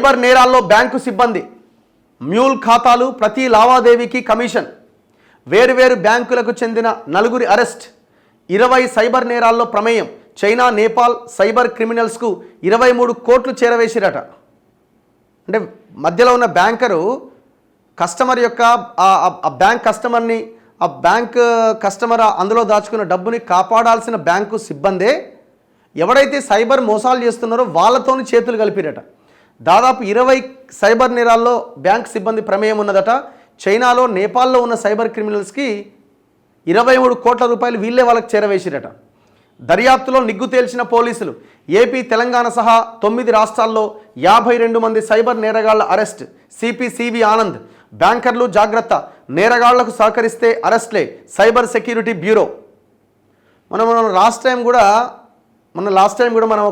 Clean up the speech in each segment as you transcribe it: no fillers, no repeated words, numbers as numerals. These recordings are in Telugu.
సైబర్ నేరాల్లో బ్యాంకు సిబ్బంది మ్యూల్ ఖాతాలు, ప్రతి లావాదేవీకి కమిషన్. వేరువేరు బ్యాంకులకు చెందిన 9 అరెస్ట్. 20 సైబర్ నేరాల్లో ప్రమేయం. చైనా, నేపాల్ సైబర్ క్రిమినల్స్కు 23 కోట్లు చేరవేసిరట. అంటే మధ్యలో ఉన్న బ్యాంకరు కస్టమర్ యొక్క ఆ బ్యాంక్ కస్టమర్ని, ఆ బ్యాంక్ కస్టమర్ అందులో దాచుకున్న డబ్బుని కాపాడాల్సిన బ్యాంకు సిబ్బందే ఎవడైతే సైబర్ మోసాలు చేస్తున్నారో వాళ్ళతోని చేతులు కలిపిరట. దాదాపు 20 సైబర్ నేరాల్లో బ్యాంక్ సిబ్బంది ప్రమేయం ఉన్నదట. చైనాలో, నేపాల్లో ఉన్న సైబర్ క్రిమినల్స్కి 23 కోట్ల రూపాయలు వీళ్ళే వాళ్ళకి చేరవేసిరట. దర్యాప్తులో నిగ్గు తేల్చిన పోలీసులు. ఏపీ, తెలంగాణ సహా 9 రాష్ట్రాల్లో 52 మంది సైబర్ నేరగాళ్ల అరెస్ట్. CP CV Anand. బ్యాంకర్లు జాగ్రత్త, నేరగాళ్లకు సహకరిస్తే అరెస్ట్లే, సైబర్ సెక్యూరిటీ బ్యూరో. మనం లాస్ట్ టైం కూడా మనం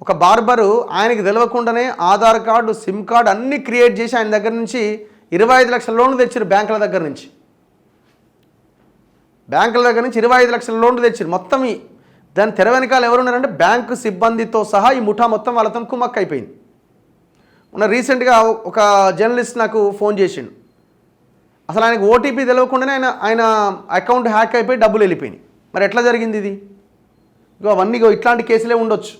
ఒక బార్బరు ఆయనకి తెలియకుండానే ఆధార్ కార్డు, సిమ్ కార్డు అన్నీ క్రియేట్ చేసి ఆయన దగ్గర నుంచి 25 లక్షల లోన్లు తెచ్చారు. బ్యాంకుల దగ్గర నుంచి 25 లక్షల లోన్లు తెచ్చారు. మొత్తం దాని తెర వెనకాల ఎవరున్నారంటే బ్యాంకు సిబ్బందితో సహా ఈ ముఠా మొత్తం వాళ్ళతో కుమ్మక్క అయిపోయింది. మొన్న రీసెంట్గా ఒక జర్నలిస్ట్ నాకు ఫోన్ చేసిండు. అసలు ఆయనకు ఓటీపీ తెలియకుండానే ఆయన అకౌంట్ హ్యాక్ అయిపోయి డబ్బులు వెళ్ళిపోయినాయి. మరి ఎట్లా జరిగింది ఇది? అవన్నీ ఇట్లాంటి కేసులే ఉండొచ్చు.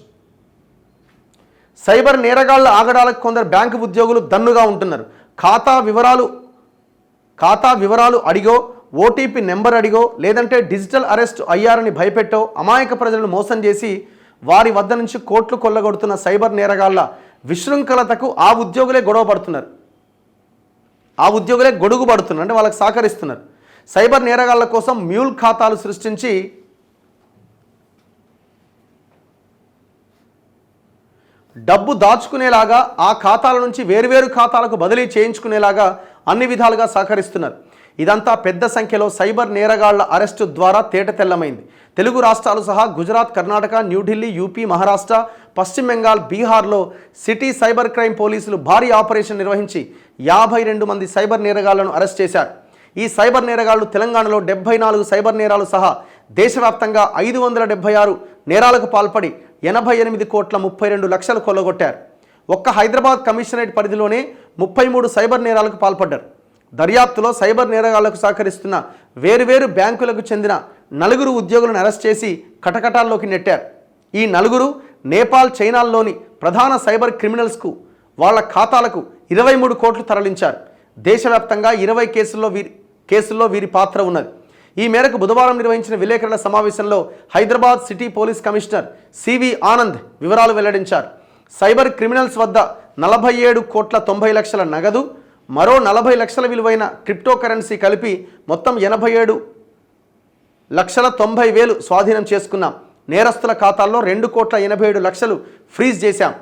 సైబర్ నేరగాళ్ల ఆగడాలకు కొందరు బ్యాంకు ఉద్యోగులు దన్నుగా ఉంటున్నారు. ఖాతా వివరాలు అడిగో, ఓటీపీ నెంబర్ అడిగో, లేదంటే డిజిటల్ అరెస్ట్ అయ్యారని భయపెట్టో అమాయక ప్రజలను మోసం చేసి వారి వద్ద నుంచి కోట్లు కొల్లగొడుతున్న సైబర్ నేరగాళ్ల విశృంఖలతకు ఆ ఉద్యోగులే గొడుగు పడుతున్నారు. అంటే వాళ్ళకి సహకరిస్తున్నారు. సైబర్ నేరగాళ్ల కోసం మ్యూల్ ఖాతాలు సృష్టించి డబ్బు దాచుకునేలాగా, ఆ ఖాతాల నుంచి వేరువేరు ఖాతాలకు బదిలీ చేయించుకునేలాగా అన్ని విధాలుగా సహకరిస్తున్నారు. ఇదంతా పెద్ద సంఖ్యలో సైబర్ నేరగాళ్ల అరెస్టు ద్వారా తేటతెల్లమైంది. తెలుగు రాష్ట్రాలు సహా గుజరాత్, కర్ణాటక, న్యూఢిల్లీ, యూపీ, మహారాష్ట్ర, పశ్చిమ బెంగాల్, బీహార్లో సిటీ సైబర్ క్రైమ్ పోలీసులు భారీ ఆపరేషన్ నిర్వహించి 52 మంది సైబర్ నేరగాళ్లను అరెస్ట్ చేశారు. ఈ సైబర్ నేరగాళ్లు తెలంగాణలో 74 సైబర్ నేరాలు సహా దేశవ్యాప్తంగా 576 నేరాలకు పాల్పడి 88 కోట్ల 32 లక్షలు కొల్లగొట్టారు. ఒక్క హైదరాబాద్ కమిషనరేట్ పరిధిలోనే 33 సైబర్ నేరాలకు పాల్పడ్డారు. దర్యాప్తులో సైబర్ నేరగాళ్లకు సహకరిస్తున్న వేరువేరు బ్యాంకులకు చెందిన 9 ఉద్యోగులను అరెస్ట్ చేసి కటకటాల్లోకి నెట్టారు. ఈ 9 నేపాల్, చైనాల్లోని ప్రధాన సైబర్ క్రిమినల్స్కు వాళ్ళ ఖాతాలకు 23 కోట్లు తరలించారు. దేశవ్యాప్తంగా 20 కేసుల్లో వీరి పాత్ర ఉన్నది. ఈ మేరకు బుధవారం నిర్వహించిన విలేకరుల సమావేశంలో Hyderabad city police commissioner C V Anand వివరాలు వెల్లడించారు. సైబర్ క్రిమినల్స్ వద్ద 47 కోట్ల 90 లక్షల నగదు, మరో 40 లక్షల విలువైన క్రిప్టో కరెన్సీ కలిపి మొత్తం 87 లక్షల 90 వేలు స్వాధీనం చేసుకున్నాం. నేరస్తుల ఖాతాల్లో 2 కోట్ల 87 లక్షలు ఫ్రీజ్ చేశాం.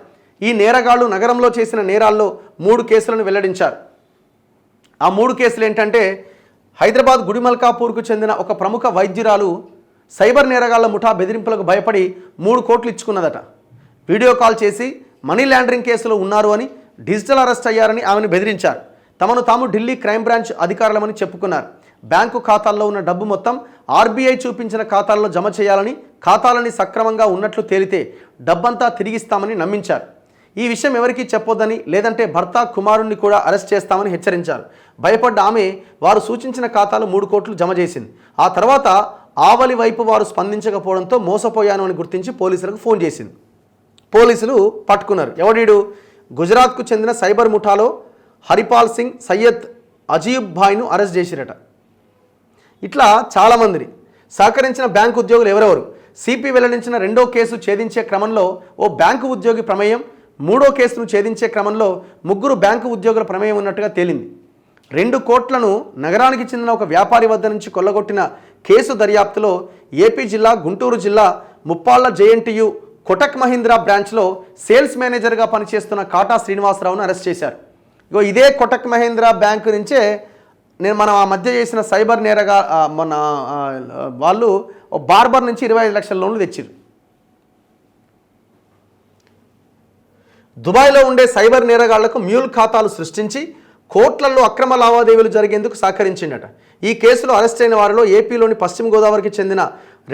ఈ నేరగాళ్లు నగరంలో చేసిన నేరాల్లో 3 కేసులను వెల్లడించారు. ఆ 3 కేసులు ఏంటంటే, హైదరాబాద్ గుడిమల్కాపూర్కు చెందిన ఒక ప్రముఖ వైద్యురాలు సైబర్ నేరగాళ్ల ముఠా బెదిరింపులకు భయపడి 3 కోట్లు ఇచ్చుకున్నదట. వీడియో కాల్ చేసి మనీ లాండరింగ్ కేసులో ఉన్నారు అని, డిజిటల్ అరెస్ట్ అయ్యారని ఆమెను బెదిరించారు. తమను తాము ఢిల్లీ క్రైమ్ బ్రాంచ్ అధికారులమని చెప్పుకున్నారు. బ్యాంకు ఖాతాల్లో ఉన్న డబ్బు మొత్తం ఆర్బీఐ చూపించిన ఖాతాల్లో జమ చేయాలని, ఖాతాలని సక్రమంగా ఉన్నట్లు తేలితే డబ్బంతా తిరిగిస్తామని నమ్మించారు. ఈ విషయం ఎవరికీ చెప్పొద్దని, లేదంటే భర్త, కుమారుణ్ణి కూడా అరెస్ట్ చేస్తామని హెచ్చరించారు. భయపడ్డ ఆమె వారు సూచించిన ఖాతాలు 3 కోట్లు జమ చేసింది. ఆ తర్వాత ఆవలి వైపు వారు స్పందించకపోవడంతో మోసపోయాను అని గుర్తించి పోలీసులకు ఫోన్ చేసింది. పోలీసులు పట్టుకున్నారు. ఎవడీడు? గుజరాత్కు చెందిన సైబర్ ముఠాలో హరిపాల్ సింగ్, సయ్యద్ అజీబ్ భాయ్ను అరెస్ట్ చేసిరట. ఇట్లా చాలామందిని సహకరించిన బ్యాంకు ఉద్యోగులు ఎవరెవరు? సిపి వెల్లడించిన 2వ కేసు ఛేదించే క్రమంలో ఓ బ్యాంకు ఉద్యోగి ప్రమేయం, 3వ కేసును ఛేదించే క్రమంలో 3 బ్యాంకు ఉద్యోగుల ప్రమేయం ఉన్నట్టుగా తేలింది. 2 కోట్లను నగరానికి చెందిన ఒక వ్యాపారి వద్ద నుంచి కొల్లగొట్టిన కేసు దర్యాప్తులో ఏపీ జిల్లా, గుంటూరు జిల్లా ముప్పాళ్ల జేఎన్టీయు కొటక్ మహీంద్రా బ్రాంచ్లో సేల్స్ మేనేజర్గా పనిచేస్తున్న కాటా శ్రీనివాసరావును అరెస్ట్ చేశారు. ఇదే కొటక్ మహీంద్రా బ్యాంకు నుంచే మనం ఆ మధ్య చేసిన సైబర్ నేరగా మన వాళ్ళు బార్బర్ నుంచి 25 లక్షల లోన్లు తెచ్చారు. దుబాయ్లో ఉండే సైబర్ నేరగాళ్లకు మ్యూల్ ఖాతాలు సృష్టించి కోట్లలో అక్రమ లావాదేవీలు జరిగేందుకు సహకరించిండట. ఈ కేసులో అరెస్ట్ అయిన వారిలో ఏపీలోని పశ్చిమ గోదావరికి చెందిన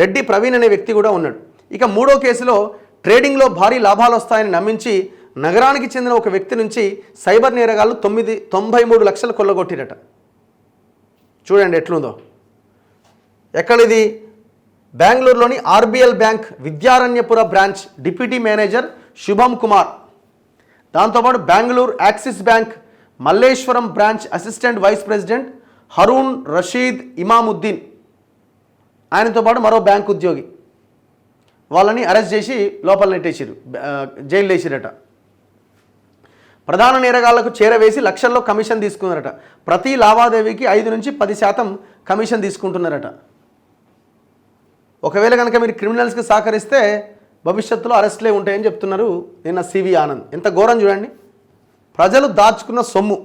రెడ్డి ప్రవీణ్ అనే వ్యక్తి కూడా ఉన్నాడు. ఇక 3వ కేసులో ట్రేడింగ్లో భారీ లాభాలు వస్తాయని నమ్మించి నగరానికి చెందిన ఒక వ్యక్తి నుంచి సైబర్ నేరగాళ్ళు 93 లక్షలు కొల్లగొట్టిరట. చూడండి ఎట్లుందో. ఎక్కడిది? బెంగళూరులోని RBL bank Vidyaranyapura branch deputy manager Shubham Kumar, దాంతోపాటు Bengaluru Axis bank Malleshwaram branch assistant vice president Haroon Rasheed Imamuddin, ఆయనతో పాటు మరో బ్యాంక్ ఉద్యోగి, వాళ్ళని అరెస్ట్ చేసి లోపల నెట్టేసారు, జైలు వేసిరట. ప్రధాన నేరగాళ్లకు చేరవేసి లక్షల్లో కమిషన్ తీసుకున్నారట. ప్రతి లావాదేవీకి 5 నుంచి 10% కమిషన్ తీసుకుంటున్నారట. ఒకవేళ కనుక మీరు క్రిమినల్స్కి సహకరిస్తే భవిష్యత్తులో అరెస్ట్లే ఉంటాయని చెప్తున్నారు నిన్న సివి ఆనంద్. ఎంత ఘోరం చూడండి. ప్రజలు దాచుకున్న సొమ్ము